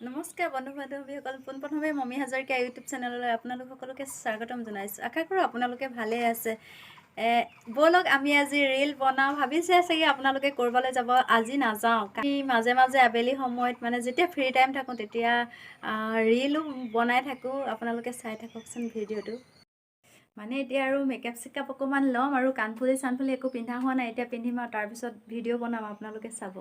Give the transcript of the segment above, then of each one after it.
নমস্কাৰ বন্ধু বান্ধৱীসকল, পোনপ্ৰথমে মমী হাজৰিকা ইউটিউব চেনেললৈ আপোনালোক সকলোকে স্বাগতম জনাইছোঁ। আশা কৰোঁ আপোনালোকে ভালে আছে। ব'লক আমি আজি ৰীল বনাওঁ। ভাবিছে চাগে আপোনালোকে ক'ৰবালৈ যাব, আজি নাযাওঁ। আমি মাজে মাজে আবেলি সময়ত মানে যেতিয়া ফ্ৰী টাইম থাকোঁ তেতিয়া ৰীলো বনাই থাকোঁ। আপোনালোকে চাই থাককচোন ভিডিঅ'টো। মানে এতিয়া আৰু মেকআপ চেকআপ অকণমান ল'ম আৰু কাণফুলি চানফুলি একো পিন্ধা হোৱা নাই, এতিয়া পিন্ধিম আৰু তাৰপিছত ভিডিঅ' বনাম, আপোনালোকে চাব।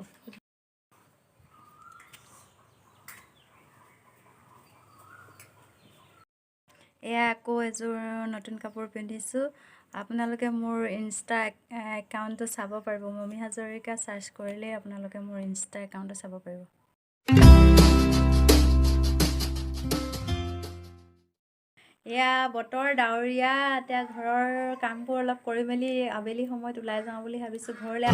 এয়া আকৌ এযোৰ নতুন কাপোৰ পিন্ধিছোঁ। আপোনালোকে মোৰ ইনষ্টা একাউণ্টটো চাব পাৰিব। মমী হাজৰিকা চাৰ্চ কৰিলেই আপোনালোকে মোৰ ইনষ্টা একাউণ্টটো চাব পাৰিব। এয়া বতৰ ডাৱৰীয়া, এতিয়া ঘৰৰ কামবোৰ অলপ কৰি মেলি আবেলি সময়ত ওলাই যাওঁ বুলি ভাবিছোঁ ঘৰলৈ।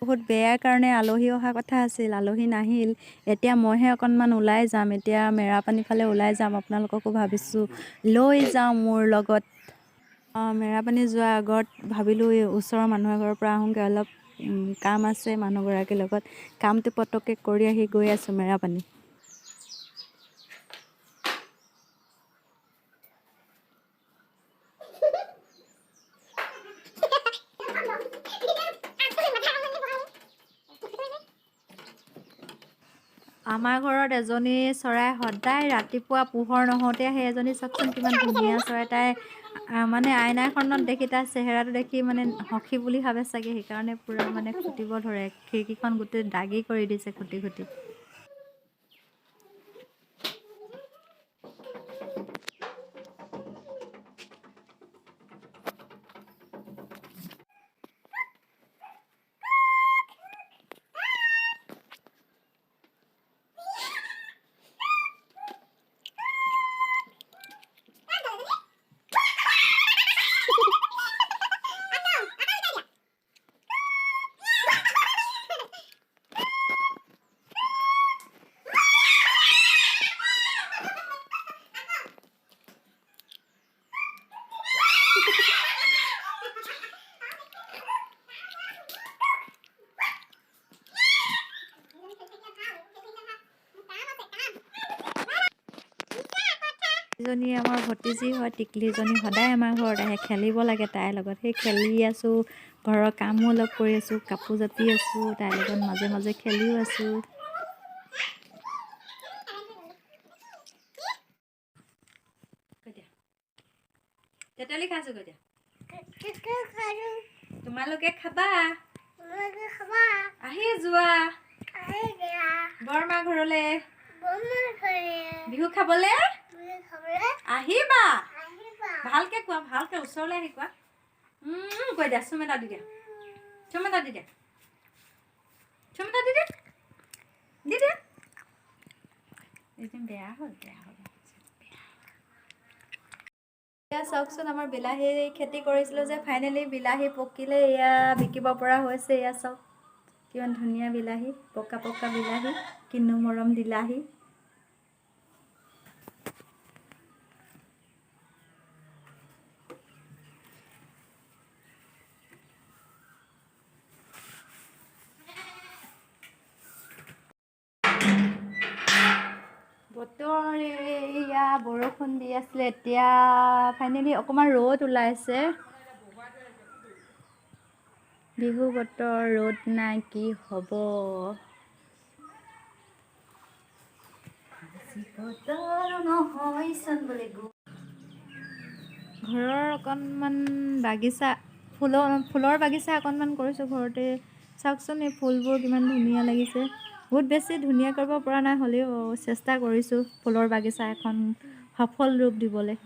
বহুত বেয়াৰ কাৰণে আলহী অহা কথা আছিল, আলহী নাহিল। এতিয়া মইহে অকণমান ওলাই যাম, এতিয়া মেৰাপানীৰ ফালে ওলাই যাম। আপোনালোককো ভাবিছোঁ লৈ যাওঁ মোৰ লগত। মেৰাপানী যোৱাৰ আগত ভাবিলোঁ এই ওচৰৰ মানুহ এঘৰৰ পৰা আহোঁগৈ, অলপ কাম আছে মানুহগৰাকীৰ লগত। কামটো পটককৈ কৰি আহি গৈ আছোঁ মেৰাপানী। আমাৰ ঘৰত এজনী চৰাই সদায় ৰাতিপুৱা পোহৰ নহওঁতে আহে। এজনী চাওকচোন কিমান ধুনীয়া চৰাই। তাই মানে আইনাখনত দেখি তাইৰ চেহেৰাটো দেখি মানে সখী বুলি ভাবে চাগে, সেইকাৰণে পূৰা মানে খুটিব ধৰে। খিৰিকীখন গোটেই দাগি কৰি দিছে খুটি খুটি। এজনী আমাৰ ভতিজী হয়, টিকলিজনী সদায় আমাৰ ঘৰত আহে, খেলিব লাগে তাইৰ লগত। সেই খেলি আছোঁ, ঘৰৰ কামো অলপ কৰি আছোঁ, কাপোৰ জাপি আছোঁ, তাইৰ লগত মাজে মাজে খেলিও আছোঁ। তেতেলী খাইছোঁ গৈ দিয়া। তোমালোকে খাবা, আহি যোৱা বৰমা ঘৰলে বিহু খাবলে আহিবা। ভালকে কোৱা, ভালকে ওচৰলৈ আহি কোৱা। কৈ দিয়া, চুম এটা দি দিয়া, চুম এটা দি দিয়া, চুম এটা দি দিয়া, দি দিয়া। এদিন বেয়া হ'ল, বেয়া হ'ল। এয়া চাওকচোন, আমাৰ বিলাহী খেতি কৰিছিলোঁ যে ফাইনেলি বিলাহী পকিলে, এয়া বিকিব পৰা হৈছে। এয়া চাওক কিমান ধুনীয়া বিলাহী, পকা পকা বিলাহী, কিনো মৰম বিলাহী। বতৰ এয়া বৰষুণ দি আছিলে, এতিয়া ফাইনেলি অকণমান ৰ'দ ওলাইছে। বিহু বতৰ, ৰ'দ নাই, কি হ'ব। ঘৰৰ অকণমান বাগিচা, ফুলৰ বাগিচা অকণমান কৰিছোঁ ঘৰতে। চাওকচোন এই ফুলবোৰ কিমান ধুনীয়া লাগিছে। বহুত বেছি ধুনীয়া কৰিব পৰা নাই, হ'লেও চেষ্টা কৰিছোঁ ফুলৰ বাগিচা এখন সফল ৰূপ দিবলৈ।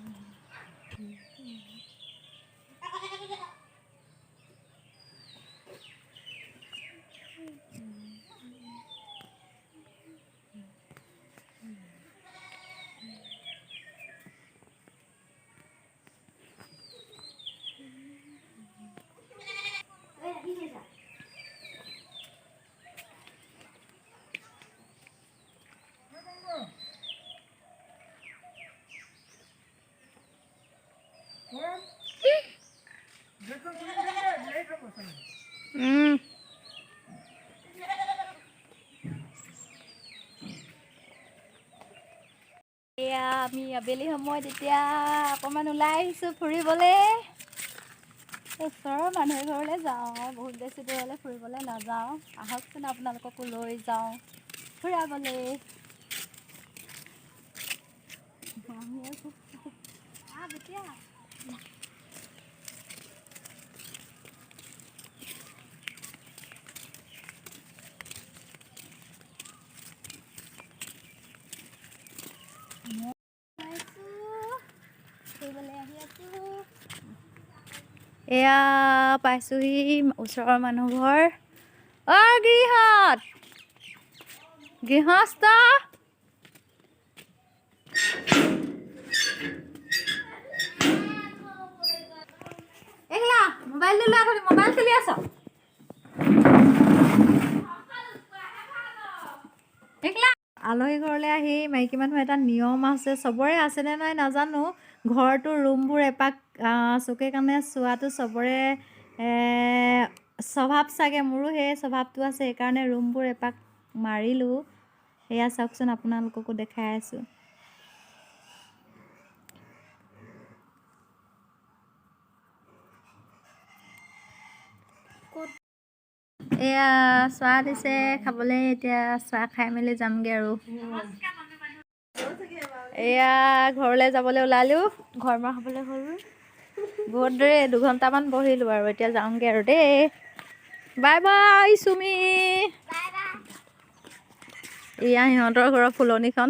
এয়া আমি আবেলি সময়ত এতিয়া অকণমান ওলাই আহিছোঁ ফুৰিবলৈ। ওচৰৰ মানুহ ঘৰলৈ যাওঁ, বহুত বেছি দূৰলৈ ফুৰিবলৈ নাযাওঁ। আহকচোন আপোনালোককো লৈ যাওঁ ফুৰাবলৈ। এয়া পাইছোহি ওচৰৰ মানুহ ঘৰ। গৃহস্থ মোবাইলটো লৈ আহ, মোবাইল খেলি আছ। আলহী ঘৰলৈ আহি মাইকী মানুহ এটা নিয়ম আছে, চবৰে আছেনে নাই নাজানো। ঘৰটো ৰুমবোৰ এপাক চকুৱে কাণে চোৱাটো চবৰে স্বভাৱ চাগে, মোৰো সেই স্বভাৱটো আছে, সেইকাৰণে ৰুমবোৰ এপাক মাৰিলোঁ। এয়া চাওকচোন, আপোনালোককো দেখাই আছোঁ। এয়া চাহ দিছে খাবলৈ, এতিয়া চাহ খাই মেলি যামগৈ আৰু। এয়া ঘৰলৈ যাবলৈ ওলালোঁ, ঘৰ মাৰ খাবলৈ হ'ল। বহুত দেৰি 2 ঘণ্টামান বহিলোঁ আৰু এতিয়া যাওঁগৈ আৰু দেই। বাই বাই চুমি। এয়া সিহঁতৰ ঘৰৰ ফুলনিখন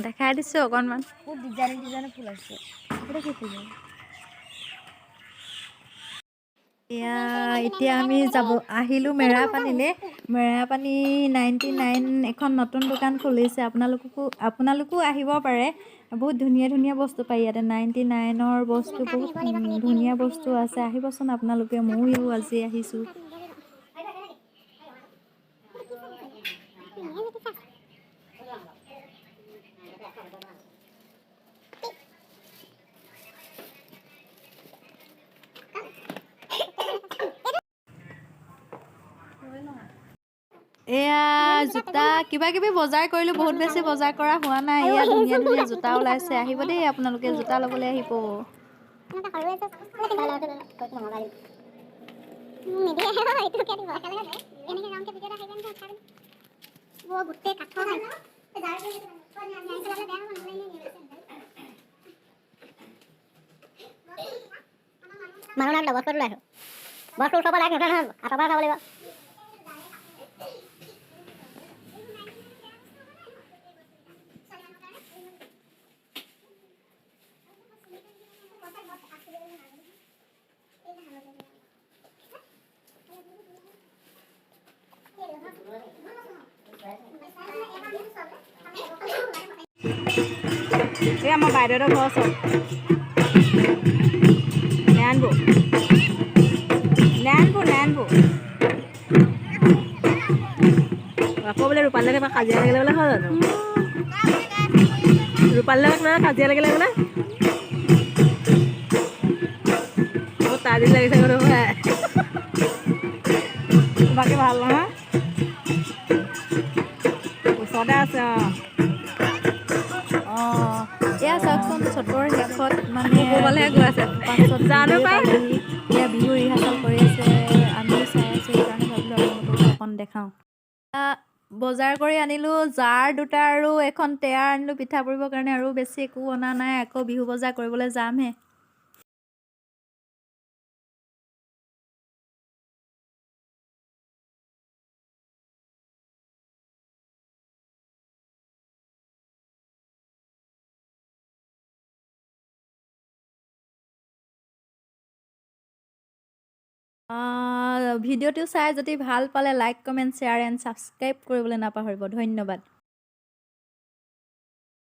দেখাই দিছোঁ অকণমান। ডিজাইন ফুল আছে। এয়া এতিয়া আমি আহিলোঁ মেৰাপানীলৈ। মেৰাপানী 99 এখন নতুন দোকান খুলিছে, আপোনালোকো আহিব পাৰে। বহুত ধুনীয়া ধুনীয়া বস্তু পায় ইয়াতে। 99ৰ বস্তু, বহুত ধুনীয়া বস্তু আছে, আহিবচোন আপোনালোকে। ময়ো আজি আহিছোঁ। এয়া জোতা কিবা কিবি বজাৰ কৰিলোঁ, বহুত বেছি বজাৰ কৰা হোৱা নাই। এয়া ধুনীয়া ধুনীয়া জোতা ওলাইছে, আহিব দেই আপোনালোকে জোতা ল'বলৈ আহিব। মানুহ নাই বস্তু ওলাইছো, বস্তু ওচৰৰ পৰা লাগে নহয়, আঁতৰ পৰা চাব লাগিব। এই আমাৰ বাইদেউহঁতৰ ঘৰ ওচৰত নাৰায়ণপুৰ আকৌ বোলে ৰূপালীলৈ কিবা কাজিয়া লাগিলে বোলে, হয় জানো? ৰূপালীলৈ কিবা কাজিয়া লাগিলে বোলে, তাজি লাগিছে গ'লে বাকী ভাল নহয়, ওচৰতে আছে। এয়া চাওকচোন, চতৰ শেষত মানে গৈ আছে, পাছত জানো পালেহি। এয়া বিহু ৰিহাৰ্চেল কৰি আছে, আমিও চাই আছোঁ, সেইকাৰণে ভাবিলোঁ আপোনালোকক অকণ দেখাওঁ। বজাৰ কৰি আনিলোঁ জাৰ 2টা আৰু এখন টেয়াৰ আনিলোঁ পিঠা পুৰিবৰ কাৰণে, আৰু বেছি একো অনা নাই। আকৌ বিহু বজাৰ কৰিবলৈ যামহে। ভিডিঅ'টো চাই যদি ভাল পালে like comment share and subscribe কৰিবলৈ নাপাহৰিব ধন্যবাদ